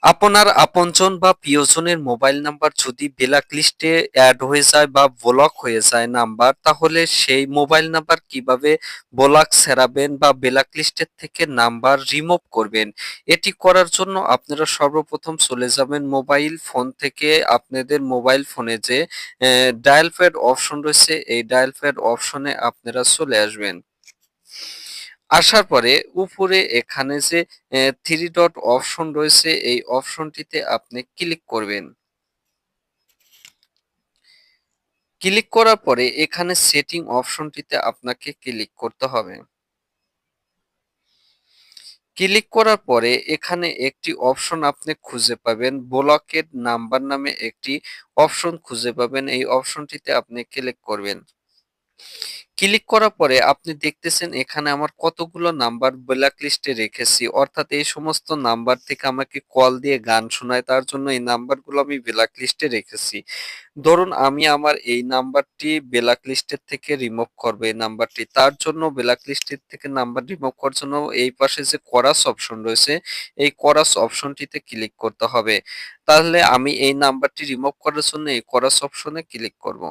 আপনার আপনজন বা প্রিয়জনের মোবাইল নাম্বার যদি ব্ল্যাক লিস্টে অ্যাড হয়ে যায় বা ব্লক হয়ে যায় নাম্বার, তাহলে সেই মোবাইল নাম্বার কিভাবে ব্লক ছেড়াবেন বা ব্ল্যাক লিস্টের থেকে নাম্বার রিমুভ করবেন। এটি করার জন্য আপনারা সর্বপ্রথম চলে যাবেন মোবাইল ফোন থেকে আপনাদের মোবাইল ফোনে যে ডায়াল প্যাড অপশন রয়েছে, এই ডায়াল প্যাড অপশনে আপনারা চলে আসবেন। আসার পরে উপরে এখানে যে থ্রি ডট অপশন রয়েছে, এই অপশনটিতে আপনি ক্লিক করবেন। ক্লিক করার পরে এখানে সেটিং অপশনটিতে আপনাকে ক্লিক করতে হবে। ক্লিক করার পরে এখানে একটি অপশন আপনি খুঁজে পাবেন, ব্লকেড নাম্বার নামে একটি অপশন খুঁজে পাবেন। এই অপশনটিতে আপনি ক্লিক করবেন। ক্লিক করার পরে আপনি দেখতেছেন এখানে আমার কতগুলো নাম্বার ব্ল্যাক লিস্টে রেখেছি, অর্থাৎ এই সমস্ত নাম্বার থেকে আমাকে কল দিয়ে গান শোনায়, তার জন্য এই নাম্বারগুলো আমি ব্ল্যাক লিস্টে রেখেছি। ধরুন আমি আমার এই নাম্বারটি ব্ল্যাক লিস্টের থেকে রিমুভ করবো, এই নাম্বারটি তার জন্য ব্ল্যাক লিস্টের থেকে নাম্বার রিমুভ করার জন্য এই পাশে যে করাস অপশন রয়েছে, এই করাস অপশনটিতে ক্লিক করতে হবে। তাহলে আমি এই নাম্বারটি রিমুভ করার জন্য এই করাস অপশনে ক্লিক করব।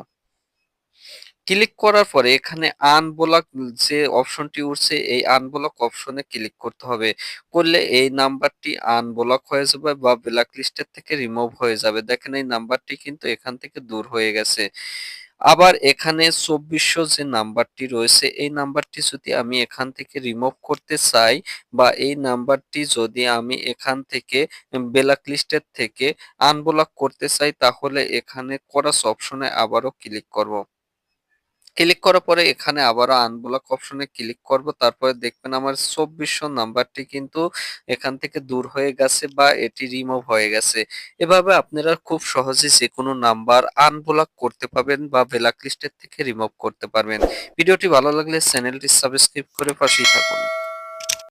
ক্লিক করার পরে এখানে আনব্লক যে অপশনটি উঠছে, এই আনব্লক অপশনে ক্লিক করতে হবে। করলে এই নাম্বারটি আনব্লক হয়ে যাবে বা ব্ল্যাক লিস্টের থেকে রিমুভ হয়ে যাবে। দেখেন এই নাম্বারটি কিন্তু এখান থেকে দূর হয়ে গেছে। আবার এখানে ২৪০০ যে নাম্বারটি রয়েছে, এই নাম্বারটি যদি আমি এখান থেকে রিমুভ করতে চাই বা এই নাম্বারটি যদি আমি এখান থেকে ব্ল্যাক লিস্টের থেকে আনব্লক করতে চাই, তাহলে এখানে করাস অপশনে আবারও ক্লিক করব। ক্লিক করার পরে এখানে আবারও আনব্লক অপশনে ক্লিক করব। তারপরে দেখবেন আমার ২৪০০ নাম্বারটি কিন্তু এখান থেকে দূর হয়ে গেছে বা এটি রিমুভ হয়ে গেছে। এভাবে আপনারা খুব সহজে যেকোনো নাম্বার আনব্লক করতে পারবেন বা ব্ল্যাক লিস্টের থেকে রিমুভ করতে পারবেন। ভিডিওটি ভালো লাগলে চ্যানেলটি সাবস্ক্রাইব করে পাশেই থাকুন।